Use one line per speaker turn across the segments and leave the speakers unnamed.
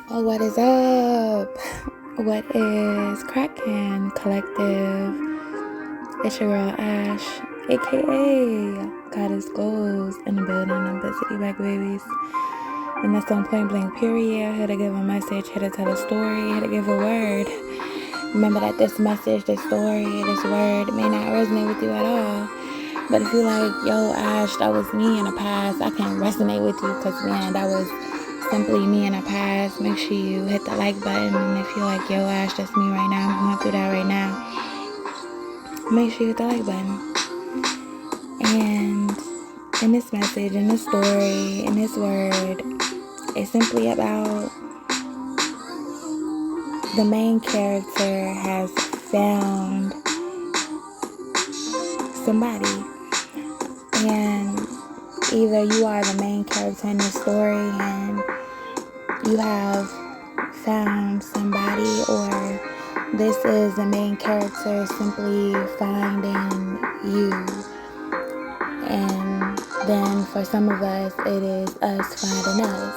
Oh, what is up? What is cracking, collective? It's your girl Ash, aka Goddess Goals, in the building. I'm busy back, babies. And that's on point blank, period. Here to give a message, here to tell a story, here to give a word. Remember that this message, this story, this word may not resonate with you at all. But if you like, yo, Ash, that was me in the past, I can resonate with you because, man, that was simply me in the past. Make sure you hit the like button. And if you're like, yo, Ash, that's me right now, I'm going through that right now, make sure you hit the like button. And in this message, in this story, in this word, it's simply about the main character has found somebody. And either you are the main character in the story and you have found somebody, or this is the main character simply finding you. And then for some of us, it is us finding us.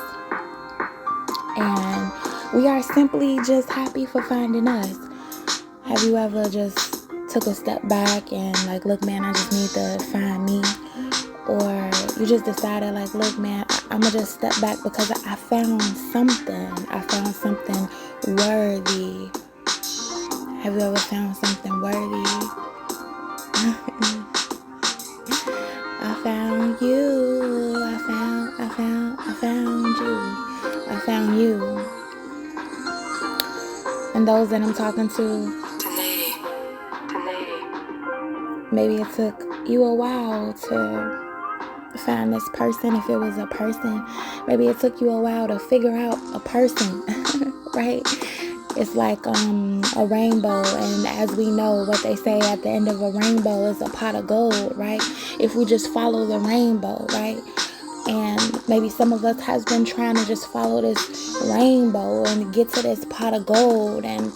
And we are simply just happy for finding us. Have you ever just took a step back and like, look, man, I just need to find me? Or you just decided like, look, man, I'm going to just step back because I found something. I found something worthy. Have you ever found something worthy? I found you. I found you. I found you. And those that I'm talking to, maybe it took you a while to find this person. If it was a person, maybe it took you a while to figure out a person, right? It's like a rainbow, and as we know, what they say at the end of a rainbow is a pot of gold, right? If we just follow the rainbow, right? And maybe some of us has been trying to just follow this rainbow and get to this pot of gold, and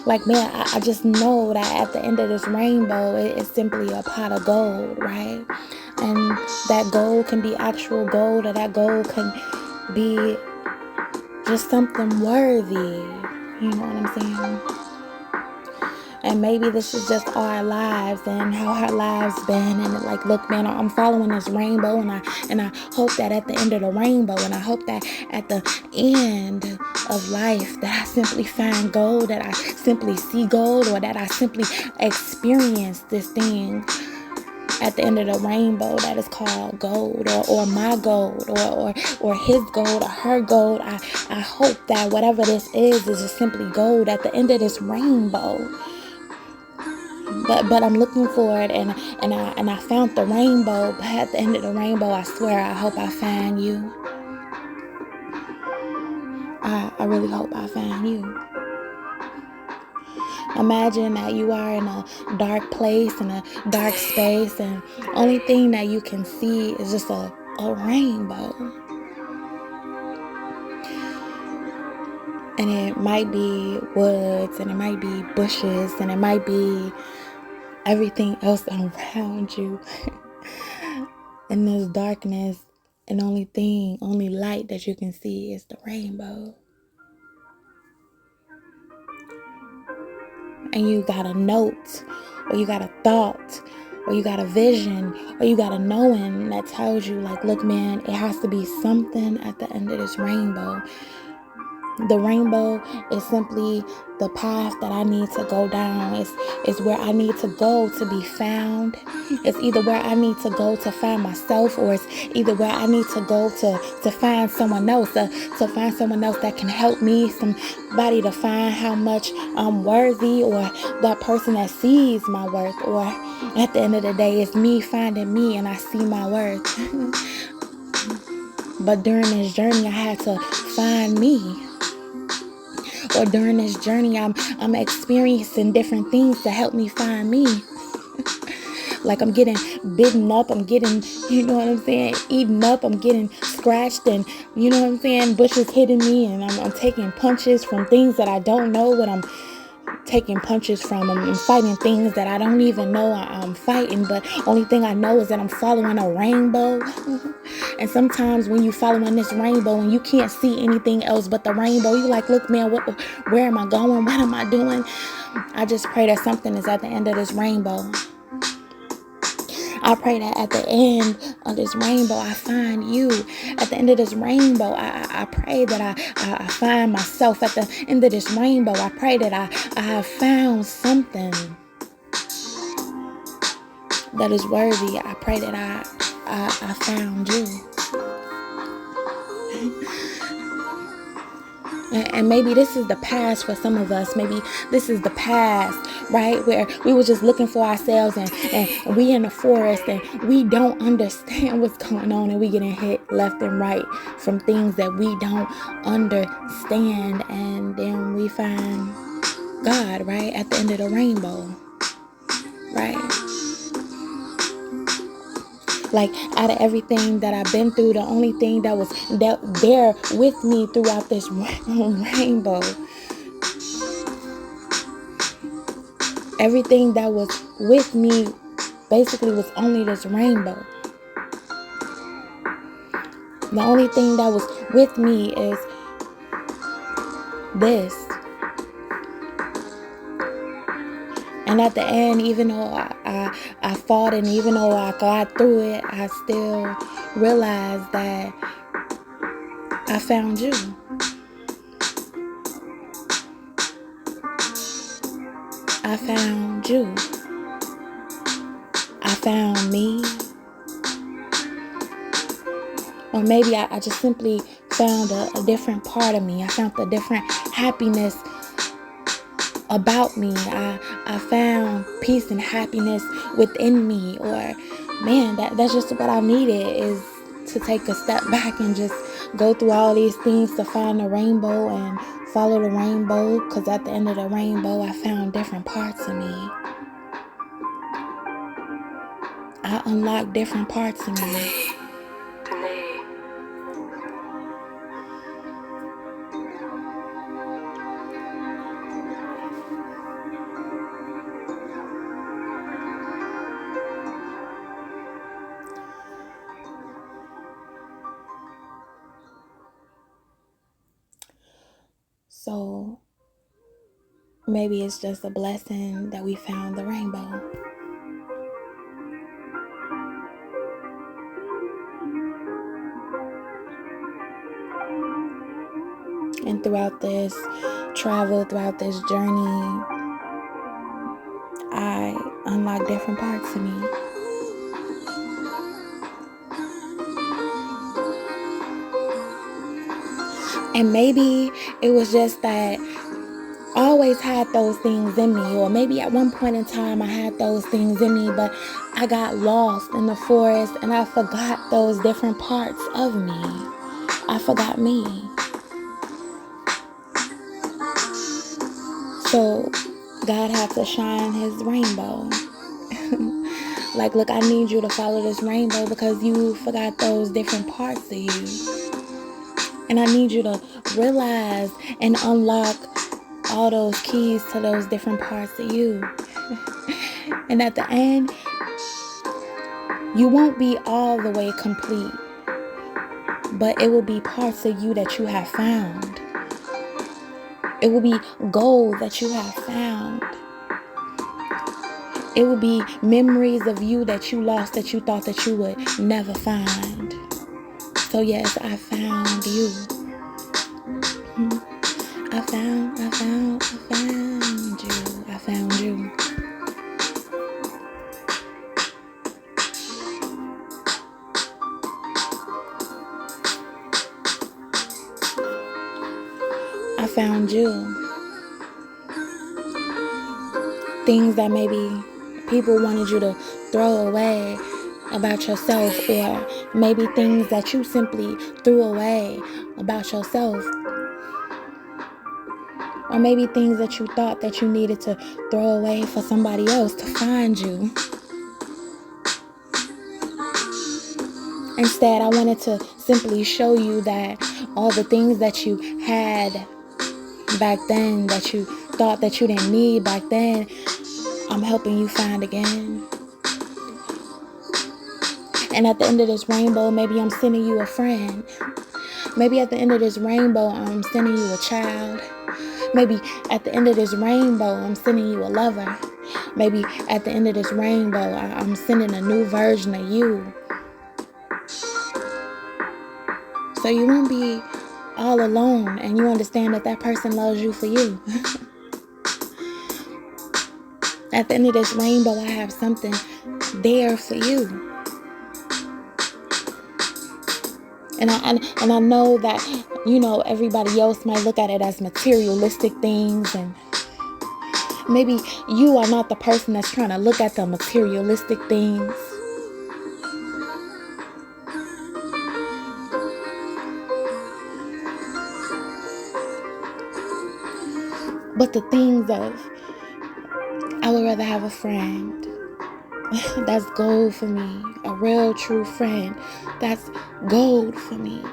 like, man, I just know that at the end of this rainbow, it's simply a pot of gold, right? And that gold can be actual gold, or that gold can be just something worthy. You know what I'm saying? And maybe this is just our lives and how our lives been. And like, look, man, I'm following this rainbow, and I hope that at the end of the rainbow, and I hope that at the end of life, that I simply find gold, that I simply see gold, or that I simply experience this thing at the end of the rainbow that is called gold, or my gold, or his gold, or her gold. I hope that whatever this is just simply gold at the end of this rainbow. But I'm looking for it, and I found the rainbow. But at the end of the rainbow, I swear, I hope I find you. I really hope I find you. Imagine that you are in a dark place, in a dark space, and only thing that you can see is just a rainbow. And it might be woods, and it might be bushes, and it might be everything else around you. In this darkness, and only light that you can see is the rainbow. And you got a note, or you got a thought, or you got a vision, or you got a knowing that tells you like, look, man, it has to be something at the end of this rainbow. The rainbow is simply the path that I need to go down. It's where I need to go to be found. It's either where I need to go to find myself, or it's either where I need to go to find someone else, to find someone else that can help me, somebody to find how much I'm worthy, or that person that sees my worth, or at the end of the day, it's me finding me and I see my worth. But during this journey, I had to find me. Or during this journey, I'm experiencing different things to help me find me. Like, I'm getting bitten up, I'm getting, you know what I'm saying, eaten up, I'm getting scratched, and you know what I'm saying, bushes hitting me, and I'm taking punches from things that I don't know what I'm taking punches from them and fighting things that I don't even know I'm fighting, but only thing I know is that I'm following a rainbow. And sometimes when you following this rainbow and you can't see anything else but the rainbow, you like, look, man, where am I going? What am I doing? I just pray that something is at the end of this rainbow. I pray that at the end of this rainbow, I find you. At the end of this rainbow, I pray that I find myself. At the end of this rainbow, I pray that I have found something that is worthy. I pray that I found you. And maybe this is the past for some of us. Maybe this is the past, right? Where we were just looking for ourselves and we in the forest and we don't understand what's going on and we getting hit left and right from things that we don't understand. And then we find God, right? At the end of the rainbow, right? Like, out of everything that I've been through, the only thing that was there with me throughout this rainbow, everything that was with me basically was only this rainbow. The only thing that was with me is this. And at the end, even though I fought and even though I got through it, I still realized that I found you. I found you. I found me. Or maybe I just simply found a different part of me. I found a different happiness about me. I found peace and happiness within me. Or, man, that's just what I needed, is to take a step back and just go through all these things to find the rainbow and follow the rainbow. Because at the end of the rainbow, I found different parts of me. I unlocked different parts of me. So maybe it's just a blessing that we found the rainbow. And throughout this travel, throughout this journey, I unlocked different parts of me. And maybe it was just that I always had those things in me, or maybe at one point in time I had those things in me, but I got lost in the forest and I forgot those different parts of me. I forgot me. So God had to shine his rainbow. Like, look, I need you to follow this rainbow because you forgot those different parts of you. And I need you to realize and unlock all those keys to those different parts of you. And at the end, you won't be all the way complete, but it will be parts of you that you have found. It will be gold that you have found. It will be memories of you that you lost that you thought that you would never find. So yes, I found you. I found you. I found you. I found you. Things that maybe people wanted you to throw away about yourself, or maybe things that you simply threw away about yourself, or maybe things that you thought that you needed to throw away for somebody else to find you. Instead, I wanted to simply show you that all the things that you had back then that you thought that you didn't need back then, I'm helping you find again. And at the end of this rainbow, maybe I'm sending you a friend. Maybe at the end of this rainbow, I'm sending you a child. Maybe at the end of this rainbow, I'm sending you a lover. Maybe at the end of this rainbow, I'm sending a new version of you. So you won't be all alone, and you understand that that person loves you for you. At the end of this rainbow, I have something there for you. And I know that, everybody else might look at it as materialistic things, and maybe you are not the person that's trying to look at the materialistic things. But the things of, I would rather have a friend. That's gold for me. A real, true friend. That's gold for me.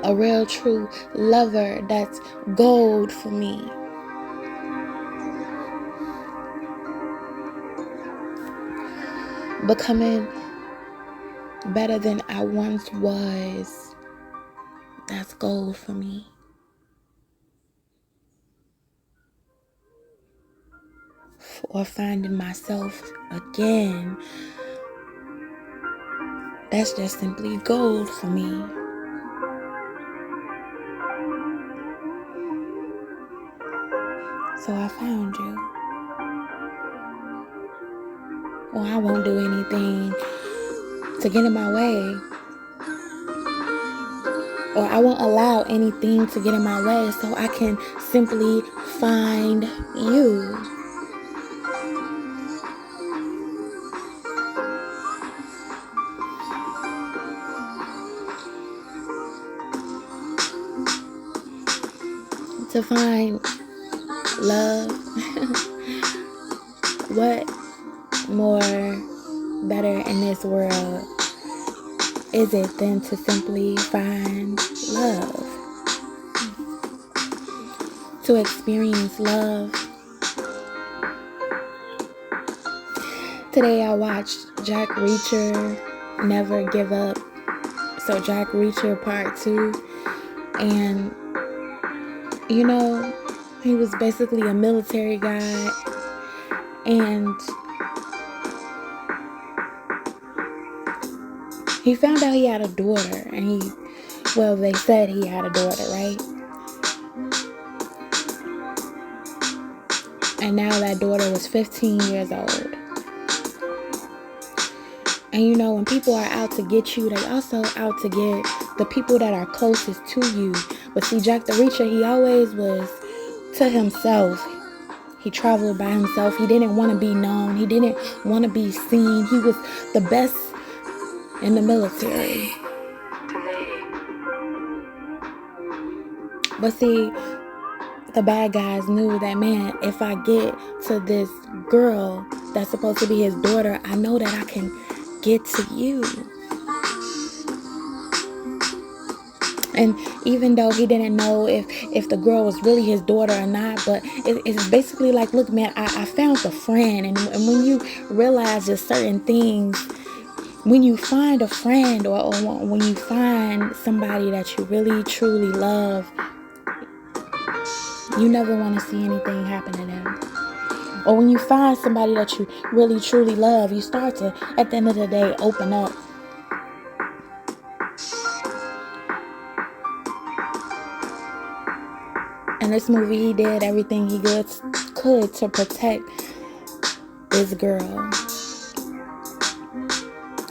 A real, true lover. That's gold for me. Becoming better than I once was. That's gold for me. Or finding myself again. That's just simply gold for me. So I found you. Well, I won't do anything to get in my way. Or I won't allow anything to get in my way, so I can simply find you. To find love. What more better in this world is it than to simply find love? To experience love. Today I watched Jack Reacher, Never Give Up. So Jack Reacher Part 2. And he was basically a military guy, and he found out he had a daughter, and they said he had a daughter, right? And now that daughter was 15 years old. And when people are out to get you, they also out to get the people that are closest to you. But see, Jack the Reacher, he always was to himself. He traveled by himself. He didn't want to be known. He didn't want to be seen. He was the best in the military. But see, the bad guys knew that, man, if I get to this girl that's supposed to be his daughter, I know that I can get to you. And even though he didn't know if the girl was really his daughter or not, but it's basically like, look, man, I found a friend. And when you realize just certain things, when you find a friend or when you find somebody that you really, truly love, you never want to see anything happen to them. Or when you find somebody that you really, truly love, you start to, at the end of the day, open up. In this movie, he did everything he could to protect this girl.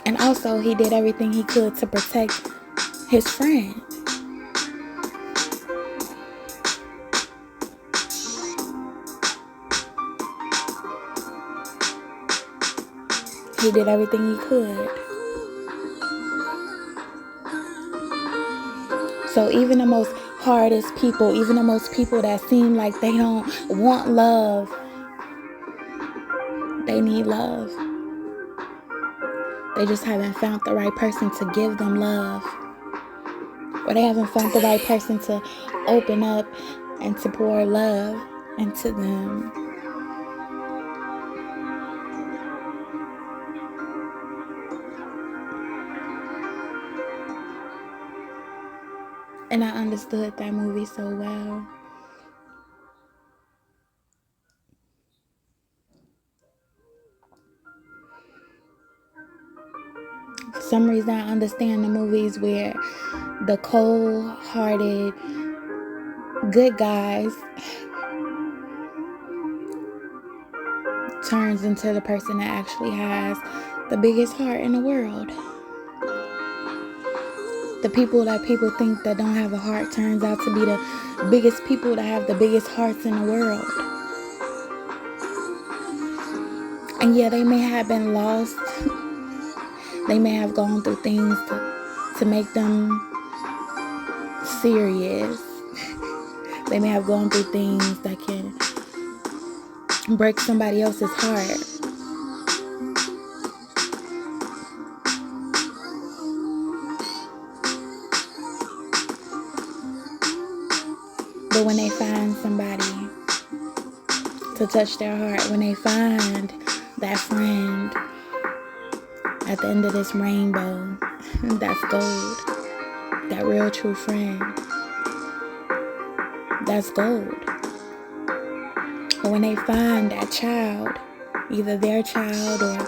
And also, he did everything he could to protect his friend. He did everything he could. So even the most hardest people, even the most people that seem like they don't want love, they need love. They just haven't found the right person to give them love. Or they haven't found the right person to open up and to pour love into them. And I understood that movie so well. For some reason, I understand the movies where the cold-hearted good guys turns into the person that actually has the biggest heart in the world. The people that people think that don't have a heart turns out to be the biggest people that have the biggest hearts in the world. And yeah, they may have been lost. They may have gone through things to make them serious. They may have gone through things that can break somebody else's heart. But when they find somebody to touch their heart, when they find that friend at the end of this rainbow, that's gold. That real true friend, that's gold. But when they find that child, either their child or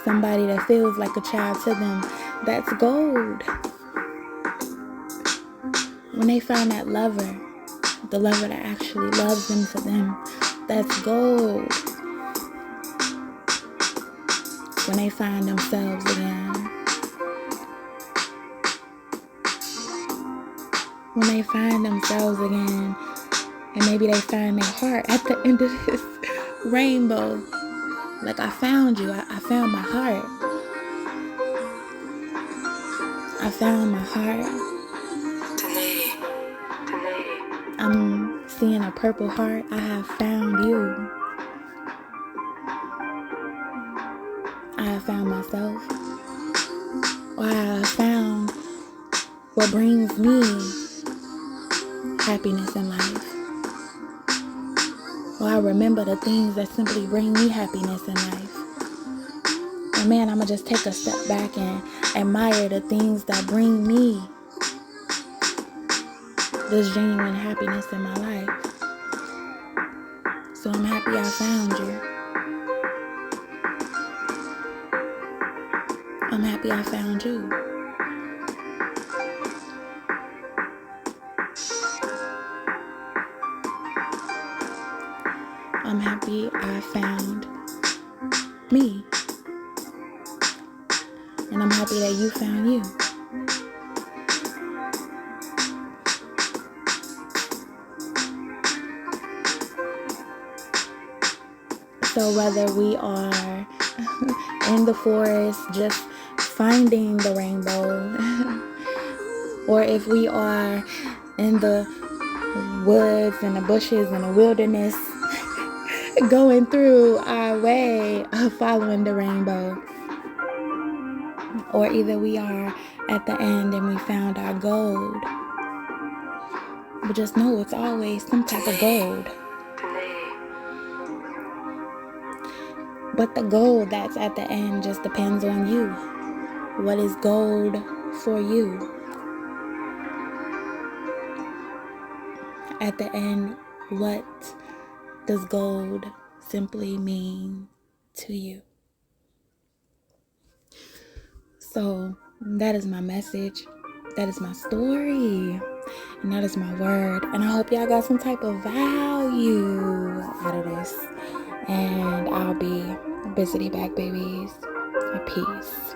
somebody that feels like a child to them, that's gold. When they find that lover, the lover that actually loves them for them, that's gold. When they find themselves again. When they find themselves again, and maybe they find their heart at the end of this rainbow. Like, I found you. I found my heart. I found my heart. I'm seeing a purple heart. I have found you. I have found myself. Or I have found what brings me happiness in life. Or I remember the things that simply bring me happiness in life. And man, I'ma just take a step back and admire the things that bring me this genuine happiness in my life. So I'm happy I found you. I'm happy I found you. I'm happy I found me. And I'm happy that you found you. So whether we are in the forest just finding the rainbow, or if we are in the woods and the bushes and the wilderness going through our way of following the rainbow, or either we are at the end and we found our gold, but just know it's always some type of gold. But the gold that's at the end just depends on you. What is gold for you? At the end, what does gold simply mean to you? So that is my message. That is my story. And that is my word. And I hope y'all got some type of value out of this. And I'll be busy back, babies. Peace.